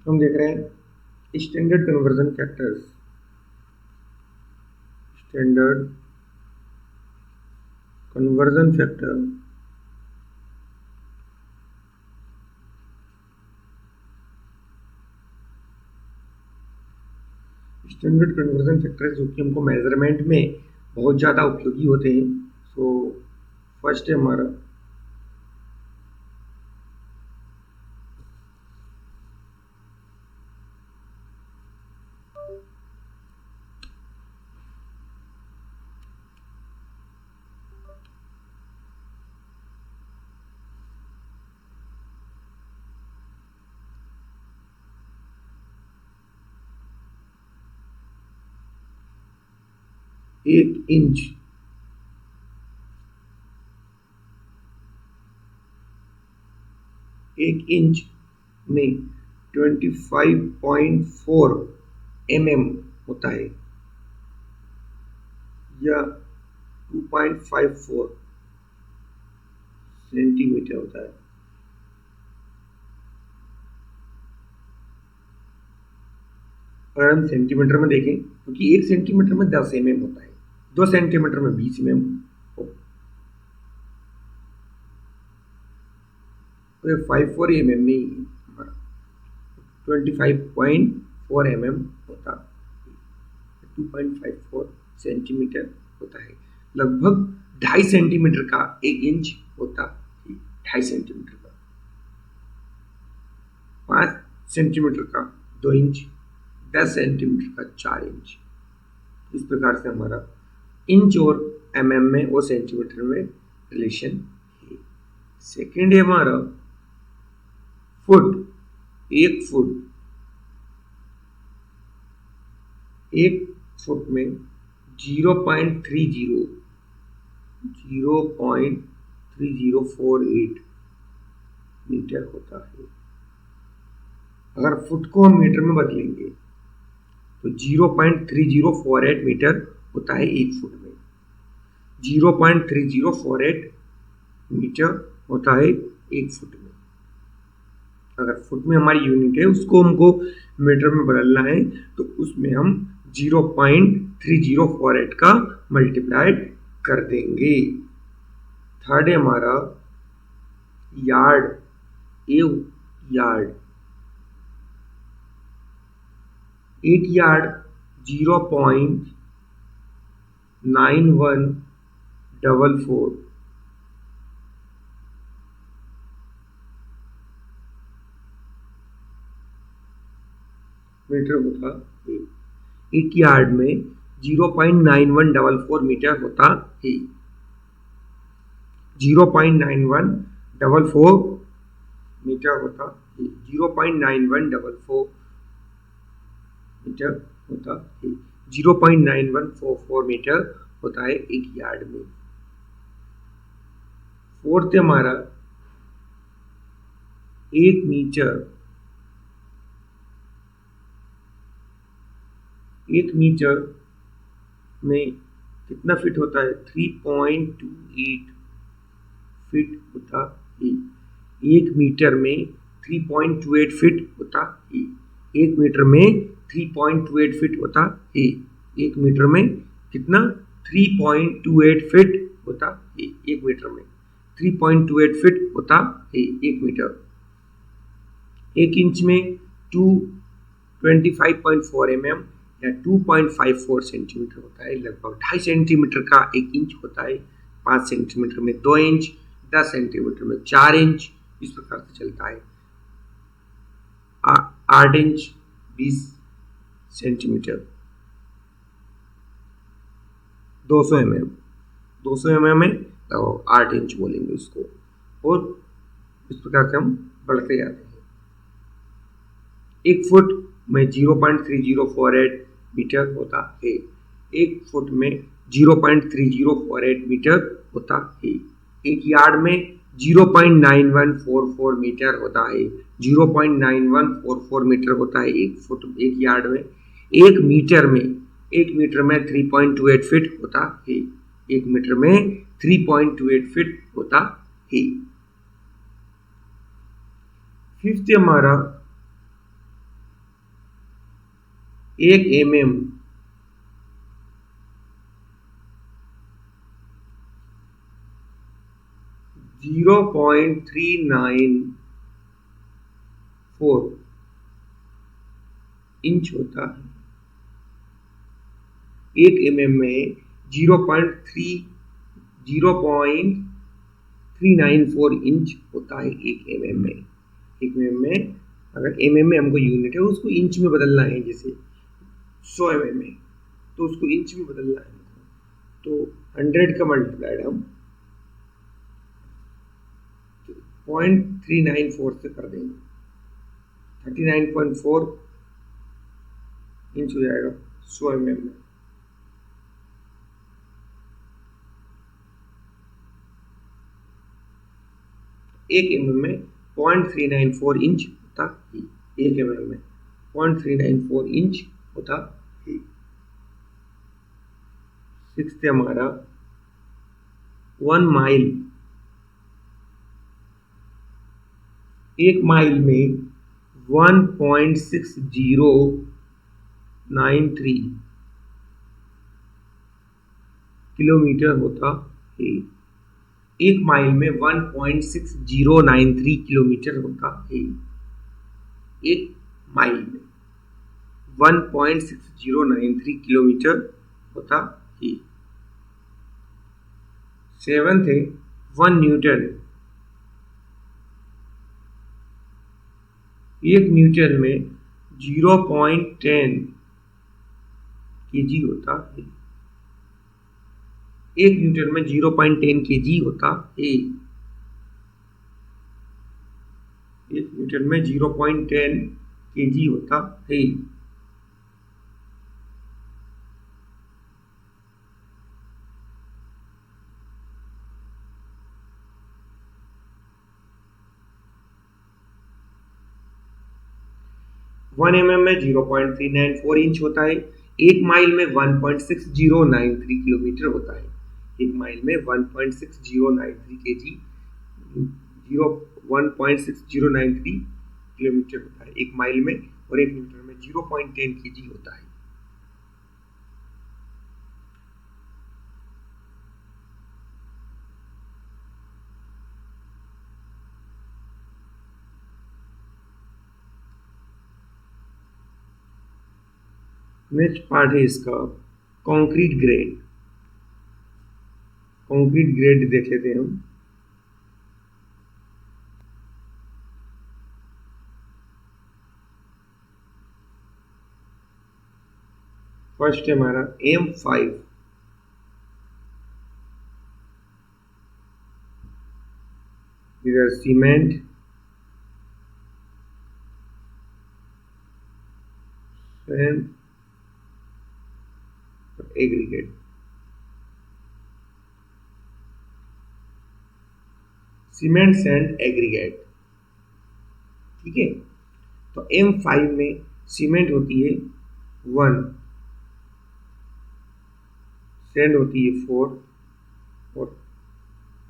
हम देख रहे हैं standard conversion factors. Standard conversion factor standard conversion factor जो कि हमको मेजरमेंट में बहुत ज़्यादा उपयोगी होते हैं। सो फर्स्ट है हमारा 1 इंच। 1 इंच में 25.4 mm होता है या 2.54 सेंटीमीटर होता है। अगर हम सेंटीमीटर में देखें क्योंकि 1 सेंटीमीटर में 10 mm होता है, 2 सेंटीमीटर में 20 mm, 54 mm में हमारा 25.4 mm होता है, 2.54 सेंटीमीटर होता है। लगभग 2.5 सेंटीमीटर का 1 इंच होता है, 2.5 सेंटीमीटर का 5 सेंटीमीटर का 2 इंच, 10 सेंटीमीटर का 4 इंच। इस प्रकार से हमारा इंच और mm में और सेंटीमीटर में रिलेशन है। सेकेंड है हमारा फुट। 1 फुट, 1 फुट में 0.3048 मीटर होता है। अगर फुट को हम मीटर में बदलेंगे तो 0.3048 मीटर होता है 1 फुट में। 0.3048 मीटर होता है 1 फुट में। अगर फुट में हमारी यूनिट है उसको हमको मीटर में बदलना है तो उसमें हम 0.3048 का मल्टीप्लाई कर देंगे। थर्ड है हमारा यार्ड। यार्ड, 1 यार्ड 0.9144 मीटर होता है। 1 यार्ड में 0.9144 मीटर होता है। 0.9144 मीटर होता है। 0.9144 मीटर होता है। 0.9144 मीटर होता है 1 यार्ड में। फोर्थ हमारा 1 मीटर। 1 मीटर में कितना फिट होता है? 3.28 फिट होता है। 1 मीटर में 3.28 फिट होता है। 1 मीटर में 3.28 फिट होता है। 1 मीटर में कितना? 3.28 फिट होता है। 1 मीटर में 3.28 फिट होता है 1 मीटर। 1 इंच में 25.4 mm या 2.54 सेंटीमीटर होता है। लगभग 2.5 सेंटीमीटर का 1 इंच होता है। 5 सेंटीमीटर में 2 इंच, 10 सेंटीमीटर में 4 इंच, इस प्रकार से चलता है। 8 इंच 20 सेंटीमीटर, 200 mm। 200 mm में 8 इंच बोलेंगे उसको, और इस प्रकार से हम बढ़ते जाते हैं। 1 फुट में 0.3048 मीटर होता है। 1 फुट में 0.3048 मीटर होता है। 1 यार्ड में 0.9144 मीटर होता है। 0.9144 मीटर होता है 1 फुट 1 यार्ड में। 1 मीटर में 3.28 फिट होता है। 1 मीटर में 3.28 फिट होता है। फिफ्थ हमारा 1 mm 0.394 इंच होता है। 1 mm में 0.394 इंच होता है 1 mm में। 1 mm में, अगर mm में हमको यूनिट है उसको इंच में बदलना है, जैसे 100 mm में तो उसको इंच में बदलना है हमको, तो 100 का मल्टीप्लाइड हम 0.394 से कर देंगे, 39.4 इंच हो जाएगा 100 mm में। एक mm में 0.394 इंच होता है। 1 mm में 0.394 इंच होता है। 6th हमारा 1 माइल, 1 माइल में 1.6093 किलोमीटर होता है। 1 माइल में 1.6093 किलोमीटर होता है। 1 माइल में 1.6093 किलोमीटर होता है। 7th है 1 न्यूटन। 1 न्यूटन में 0.10 केजी होता है। 1 न्यूटन में 0.10 केजी होता है। 1 न्यूटन में 0.10 केजी होता है। वन mm में 0.394 इंच होता है। 1 माइल में 1.6093 किलोमीटर होता है। 1 माइल में 1.6093 केजी 1.6093 किलोमीटर होता है 1 माइल में, और 1 न्यूटन में 0.10 केजी होता है। नेक्स्ट पार्ट है इसका कंक्रीट ग्रेड। कंक्रीट ग्रेड देख लेते हैं हम। फर्स्ट है हमारा M5। इधर cement, sand, aggregate. Cement, sand, aggregate, ठीक है। तो M5 में सीमेंट होती है 1, सैंड होती है 4 और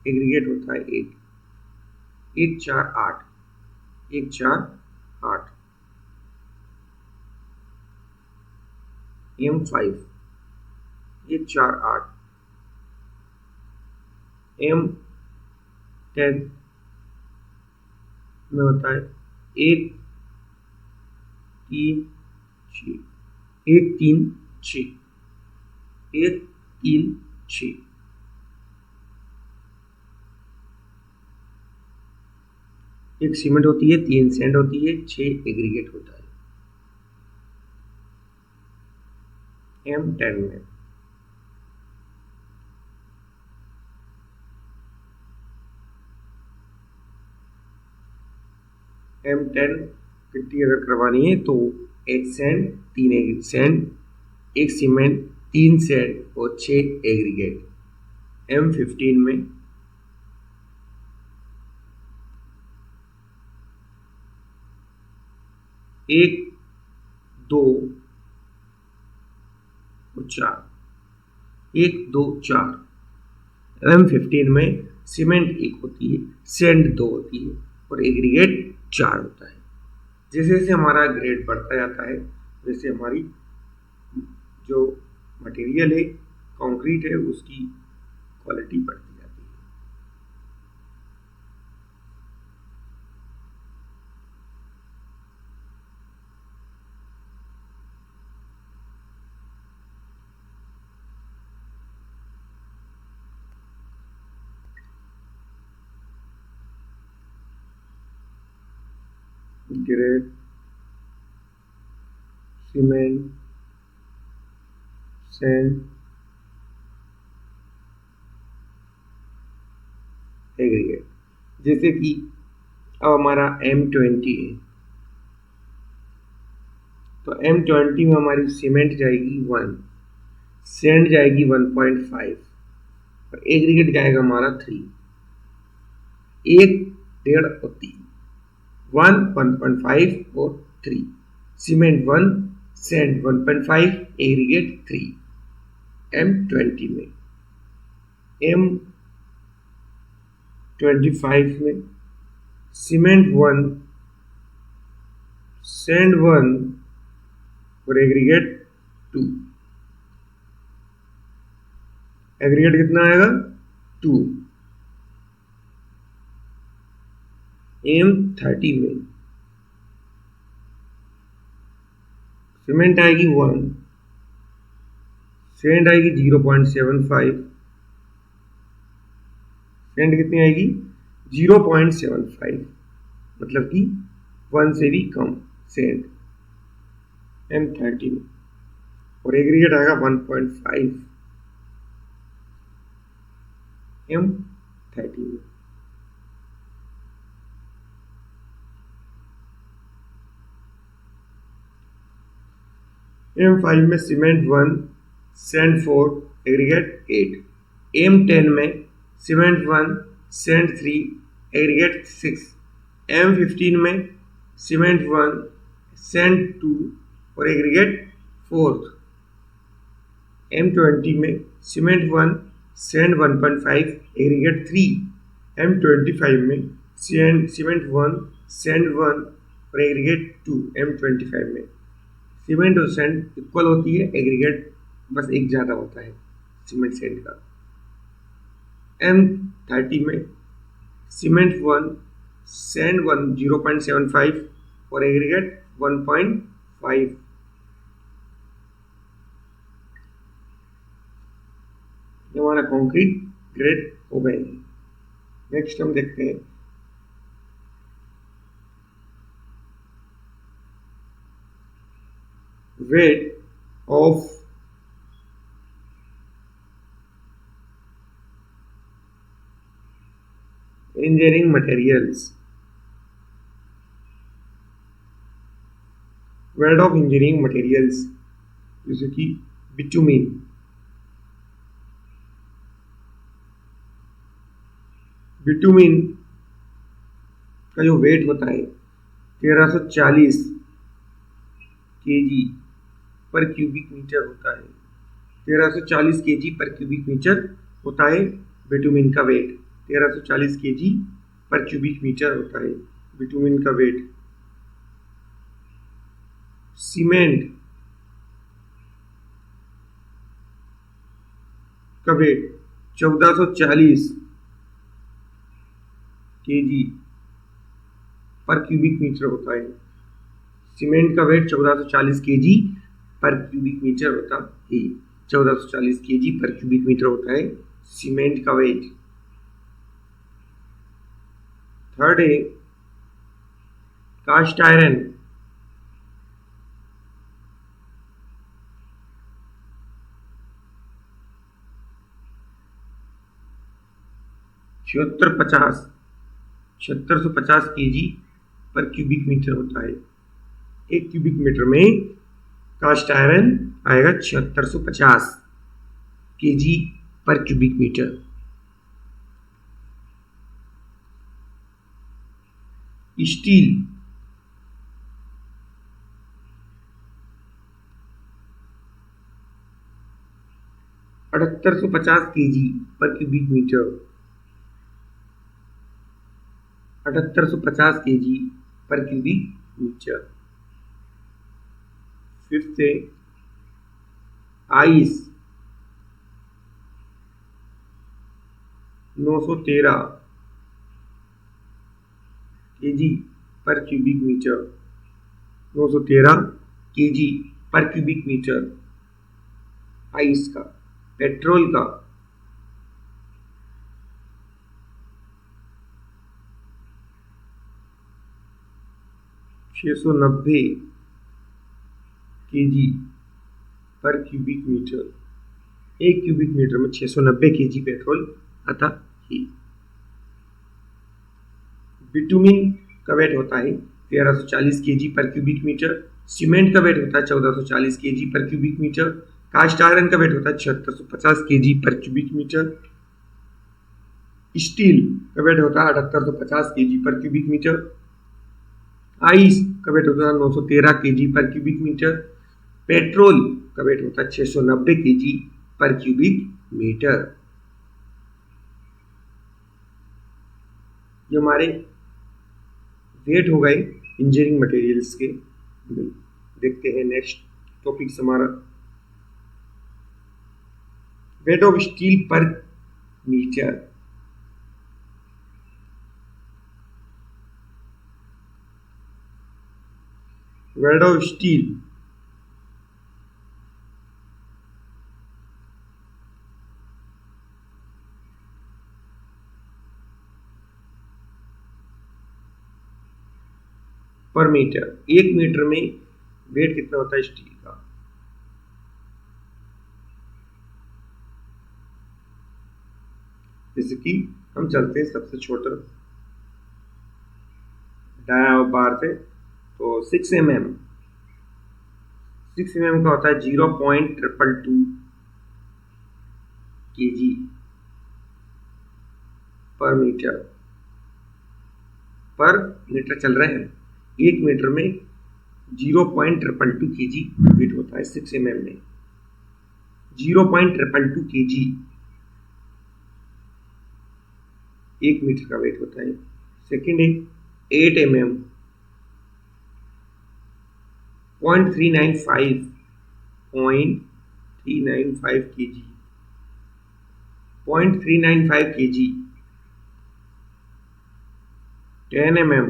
एग्रीगेट होता है 8। 1 4 8, 1 4 8। M5 1 4 8। M10 में होता है 1 3 6, 1 3 6, 1 3 6। एक सीमेंट होती है, 3 सैंड होती है, 6 एग्रीगेट होता है। M10 में M10 कितनी अगर करवानी है तो 1 सैंड, 3 सैंड, 1 सीमेंट, 3 सैंड और 6 एग्रीगेट। M15 में 1 2 और 4, 1 2 4। M15 में सीमेंट 1 होती है, सैंड 2 होती है और एग्रीगेट 4 होता है। जैसे जैसे हमारा ग्रेड बढ़ता जाता है वैसे हमारी जो मटेरियल है, कंक्रीट है, उसकी क्वालिटी बढ़ती जाती है। Grade, cement, sand, aggregate. जैसे कि अब हमारा M20 है, तो M20 में हमारी सीमेंट जाएगी 1, सैंड जाएगी 1.5 और एग्रीगेट जाएगा हमारा 3। 1, 1.5 और 3, 1, 1.5 और 3। सीमेंट 1, सैंड 1.5, एग्रीगेट 3 M20 में। M25 में सीमेंट 1, सैंड 1 और एग्रीगेट 2। एग्रीगेट कितना आएगा? 2। M30 में सीमेंट आएगी 1, सैंड आएगी 0.75, सैंड कितनी आएगी? 0.75, मतलब कि 1 से भी कम सैंड M30 में, और एग्रीगेट आएगा 1.5 M30 में। M5 में सीमेंट 1, सैंड 4, एग्रीगेट 8। M10 में सीमेंट 1, सैंड 3, एग्रीगेट 6। M15 में सीमेंट 1, सैंड 2 और एग्रीगेट 4। M20 में सीमेंट 1, सैंड 1.5, एग्रीगेट 3। M25 में सीमेंट 1, सैंड 1 और एग्रीगेट 2। M25 में सीमेंट और सैंड इक्वल होती है, एग्रीगेट बस एक ज़्यादा होता है सीमेंट सैंड का। M30 में सीमेंट 1, सैंड 1 0.75 और एग्रीगेट 1.5। ये हमारा कंक्रीट ग्रेड हो गए। नेक्स्ट हम देखते हैं weight of engineering materials। weight of engineering materials जैसे कि बिटुमिन, बिटुमिन का जो वेट होता है 1340 kg पर क्यूबिक मीटर होता है। 1340 kg पर क्यूबिक मीटर होता है बिटुमिन का वेट। 1340 kg पर क्यूबिक मीटर होता है बिटुमिन का वेट। सीमेंट का वेट 1440 kg पर क्यूबिक मीटर होता है। सीमेंट का वेट 1440 kg पर क्यूबिक मीटर होता है। 1440 kg पर क्यूबिक मीटर होता है सीमेंट का वेट। थर्ड है कास्ट आयरन। छिहत्तर सौ पचास kg पर क्यूबिक मीटर होता है। एक क्यूबिक मीटर में कास्ट आयरन आएगा 7650 kg पर क्यूबिक मीटर। स्टील 7850 kg पर क्यूबिक मीटर। 7850 kg पर क्यूबिक मीटर। फिफ्थ है आइस 913 kg पर क्यूबिक मीटर, 913 kg पर क्यूबिक मीटर आइस का। पेट्रोल का 690 kg पर क्यूबिक मीटर, एक क्यूबिक मीटर में 690 kg पेट्रोल आता है। बिटुमिन का वेट होता है 1340 kg पर क्यूबिक मीटर, सीमेंट का वेट होता है 1440 kg पर क्यूबिक मीटर, कास्ट आयरन का वेट होता है 7650 kg पर क्यूबिक मीटर, स्टील का वेट होता है 7850 kg पर क्यूबिक मीटर, आइस का वेट होता है 913 kg पर क्यूबिक मीटर, पेट्रोल का वेट होता है 690 kg पर क्यूबिक मीटर। ये हमारे वेट हो गए इंजीनियरिंग मटेरियल्स के। देखते हैं नेक्स्ट टॉपिक हमारा वेट ऑफ स्टील पर मीटर। वेट ऑफ स्टील पर मीटर, एक मीटर में वेट कितना होता है स्टील का। जैसे कि हम चलते हैं सबसे छोटा डाया बार से, तो 6 mm का होता है 0.222 kg पर मीटर चल रहे हैं। एक मीटर में 0.222 kg वेट होता है। 6 mm में 0.222 kg एक मीटर का वेट होता है। सेकेंड है 8 mm 0.395 kg 0.395 kg 10 mm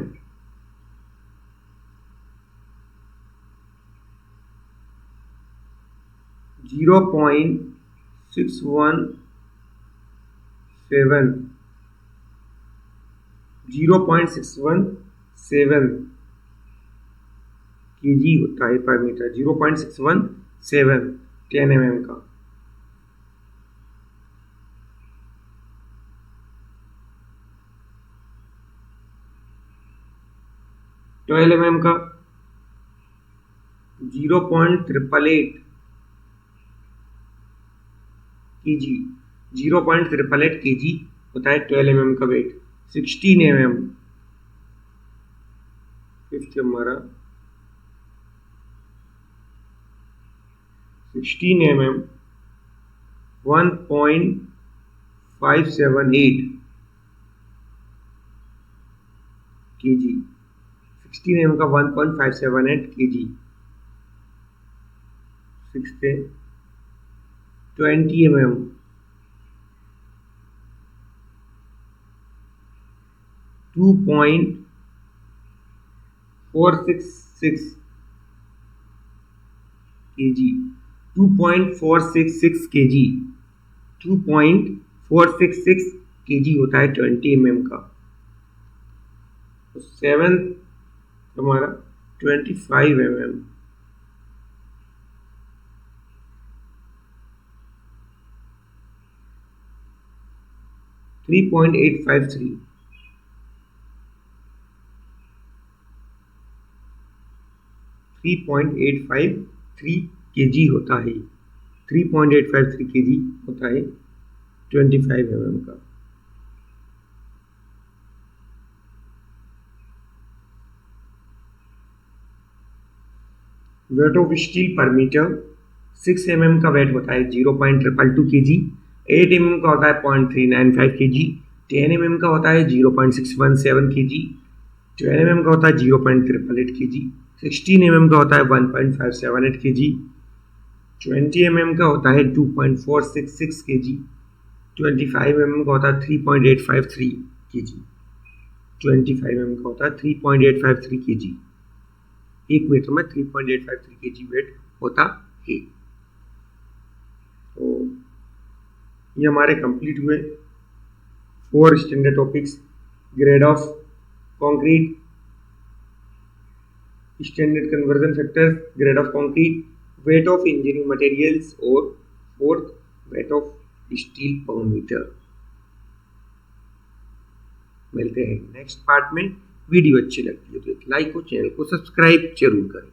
0.617 kg होता है पर मीटर। 0.617 10 mm का। तो 12 mm का 0.888 kg 0.888 kg होता है 12 mm का वेट। 16 mm फिफ्थ हमारा 16 mm 1.578 kg 16 mm का 1.578 kg। 20 mm 2.466 kg 2.466 kg 2.466 kg होता है 20 mm का। तो 7 हमारा 25 mm 3.853 3.853 kg होता है। 3.853 kg होता है 25 mm का। वेट ऑफ स्टील पर मीटर 6 mm का वेट होता है 0.222 kg। 8 mm का होता है 0.395 kg। 10 mm का होता है 0.617 kg। 12 mm का होता है 0.888 kg। 16 mm का होता है 1.578 kg। 20 mm का होता है 2.466 kg, 25 mm का होता है 3.853 kg, 25 mm का होता है 3.853 kg, 1 मीटर में 3.853 kg वेट होता है। तो ये हमारे कंप्लीट हुए 4 standard topics, grade of concrete, standard conversion factors, grade of concrete, weight of engineering materials और फोर्थ वेट ऑफ स्टील पर मीटर। मिलते हैं नेक्स्ट पार्ट में। वीडियो अच्छी लगती है तो एक लाइक और चैनल को सब्सक्राइब जरूर करें।